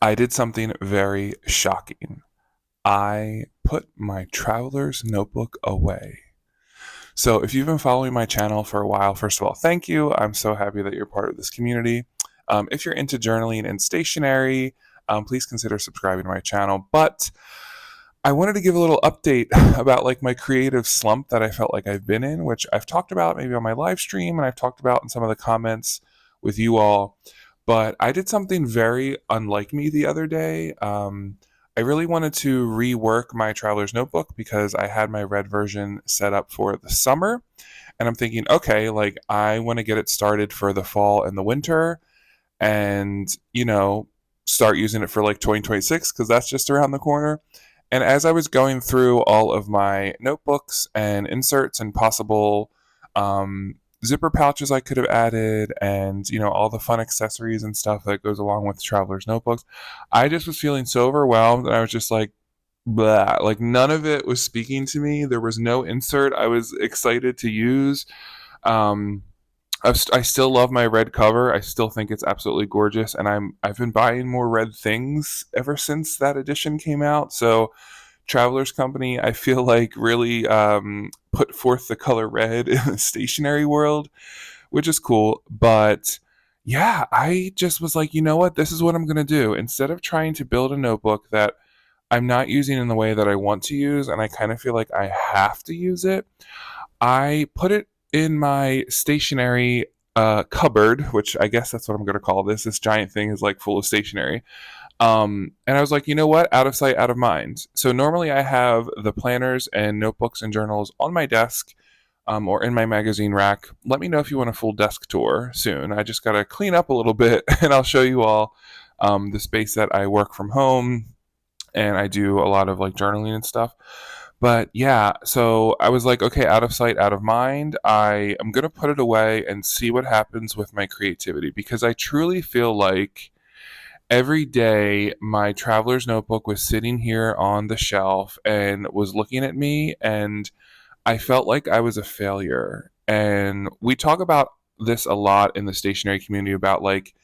I did something very shocking. I put my traveler's notebook away. So, if you've been following my channel for a while, first of all, thank you. I'm so happy that you're part of this community. If you're into journaling and stationery, please consider subscribing to my channel. But I wanted to give a little update about like my creative slump that I felt like I've been in, which I've talked about maybe on my live stream and I've talked about in some of the comments with you all. But I did something very unlike me the other day. I really wanted to rework my traveler's notebook because I had my red version set up for the summer. And I'm thinking, okay, like I want to get it started for the fall and the winter and, start using it for like 2026 because that's just around the corner. And as I was going through all of my notebooks and inserts and possible zipper pouches I could have added and, all the fun accessories and stuff that goes along with traveler's notebooks, I just was feeling so overwhelmed and I was just like, blah. Like none of it was speaking to me. There was no insert I was excited to use. Um, I still love my red cover. I still think it's absolutely gorgeous, and I've been buying more red things ever since that edition came out. So, Travelers Company, I feel like really put forth the color red in the stationery world, which is cool. But yeah, I just was like, you know what? This is what I'm gonna do. Instead of trying to build a notebook that I'm not using in the way that I want to use, and I kind of feel like I have to use it, I put it in my stationery cupboard, which I guess that's what I'm going to call this. This giant thing is like full of stationery. And I was like, you know what? Out of sight, out of mind. So normally I have the planners and notebooks and journals on my desk or in my magazine rack. Let me know if you want a full desk tour soon. I just got to clean up a little bit and I'll show you all the space that I work from home and I do a lot of like journaling and stuff. But yeah, so I was like, okay, out of sight, out of mind. I am going to put it away and see what happens with my creativity because I truly feel like every day my traveler's notebook was sitting here on the shelf and was looking at me, and I felt like I was a failure. And we talk about this a lot in the stationery community about like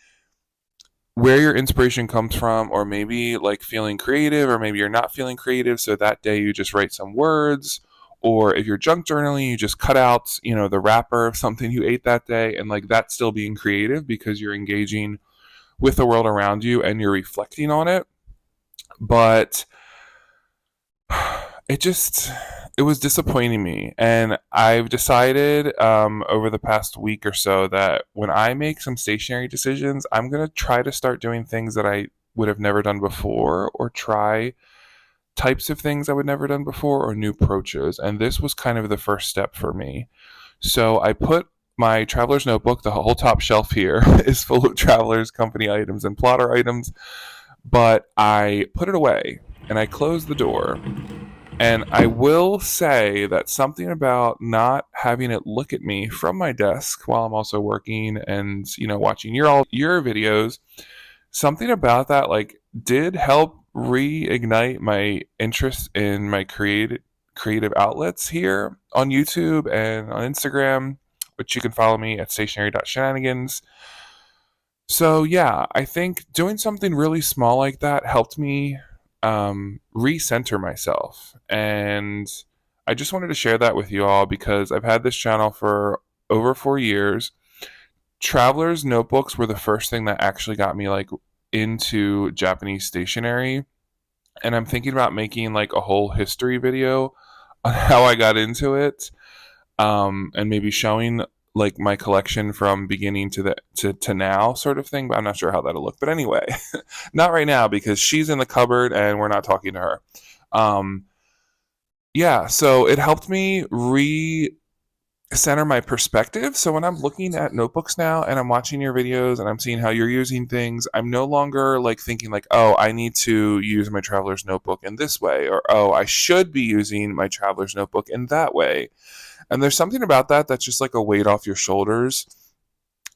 where your inspiration comes from, or maybe like feeling creative, or maybe you're not feeling creative. So that day you just write some words, or if you're junk journaling, you just cut out, the wrapper of something you ate that day, and like that's still being creative because you're engaging with the world around you and you're reflecting on it. But it just it was disappointing me, and I've decided over the past week or so that when I make some stationary decisions, I'm going to try to start doing things that I would have never done before, or try types of things I would never done before, or new approaches. And this was kind of the first step for me. So I put my traveler's notebook, the whole top shelf here is full of traveler's company items and plotter items, but I put it away and I closed the door. And I will say that something about not having it look at me from my desk while I'm also working and, watching your videos, something about that like did help reignite my interest in my creative outlets here on YouTube and on Instagram, which you can follow me at stationary.shenanigans. So yeah, I think doing something really small like that helped me recenter myself, and I just wanted to share that with you all because I've had this channel for over 4 years. Traveler's notebooks were the first thing that actually got me like into Japanese stationery, and I'm thinking about making like a whole history video on how I got into it, and maybe showing like my collection from beginning to now sort of thing, but I'm not sure how that'll look. But anyway, not right now because she's in the cupboard and we're not talking to her. Um, yeah, so it helped me center my perspective. So when I'm looking at notebooks now and I'm watching your videos and I'm seeing how you're using things, I'm no longer like thinking like, oh, I need to use my traveler's notebook in this way, or oh, I should be using my traveler's notebook in that way. And there's something about that that's just like a weight off your shoulders.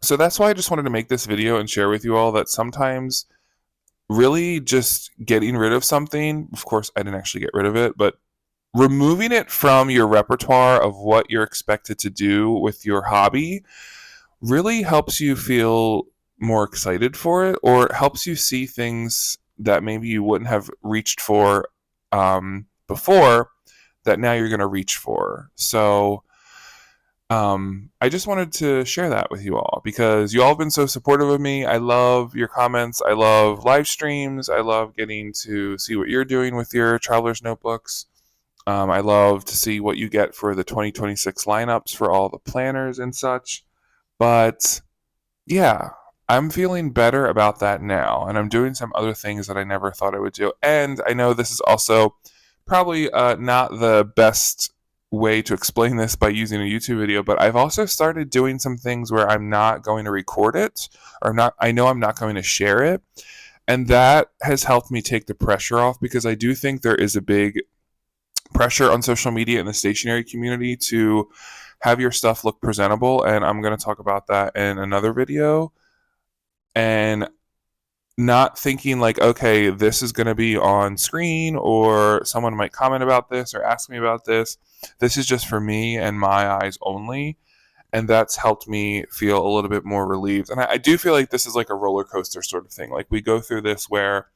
So that's why I just wanted to make this video and share with you all that sometimes really just getting rid of something, of course, I didn't actually get rid of it, but removing it from your repertoire of what you're expected to do with your hobby really helps you feel more excited for it, or it helps you see things that maybe you wouldn't have reached for before, that now you're going to reach for. So I just wanted to share that with you all because you all have been so supportive of me. I love your comments. I love live streams. I love getting to see what you're doing with your traveler's notebooks. I love to see what you get for the 2026 lineups for all the planners and such. But yeah, I'm feeling better about that now, and I'm doing some other things that I never thought I would do. And I know this is also probably not the best way to explain this by using a YouTube video, but I've also started doing some things where I'm not going to record it, or not. I know I'm not going to share it, and that has helped me take the pressure off because I do think there is a big pressure on social media in the stationery community to have your stuff look presentable, and I'm going to talk about that in another video. And not thinking like, okay, this is going to be on screen or someone might comment about this or ask me about this. This is just for me and my eyes only. And that's helped me feel a little bit more relieved. And I do feel like this is like a roller coaster sort of thing. Like we go through this where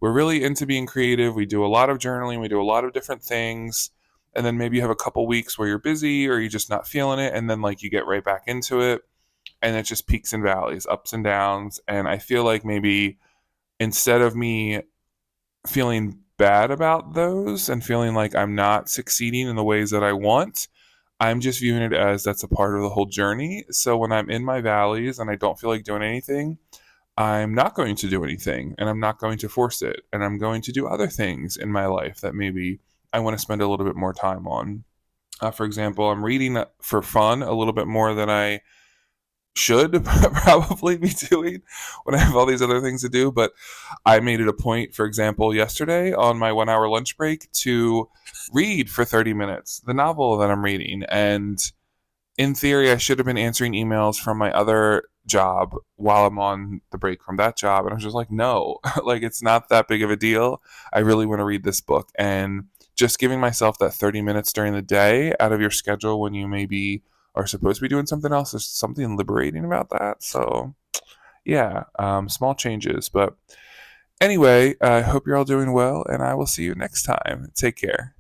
we're really into being creative. We do a lot of journaling. We do a lot of different things. And then maybe you have a couple weeks where you're busy or you're just not feeling it. And then like you get right back into it. And it just peaks and valleys, ups and downs. And I feel like maybe instead of me feeling bad about those and feeling like I'm not succeeding in the ways that I want, I'm just viewing it as that's a part of the whole journey. So when I'm in my valleys and I don't feel like doing anything, I'm not going to do anything and I'm not going to force it. And I'm going to do other things in my life that maybe I want to spend a little bit more time on. For example, I'm reading for fun a little bit more than I should probably be doing when I have all these other things to do. But I made it a point, for example, yesterday on my 1 hour lunch break to read for 30 minutes the novel that I'm reading. And in theory, I should have been answering emails from my other job while I'm on the break from that job. And I was just like, no, like it's not that big of a deal. I really want to read this book. And just giving myself that 30 minutes during the day out of your schedule when you maybe are supposed to be doing something else, there's something liberating about that. So yeah, small changes. But anyway, I hope you're all doing well, and I will see you next time. Take care.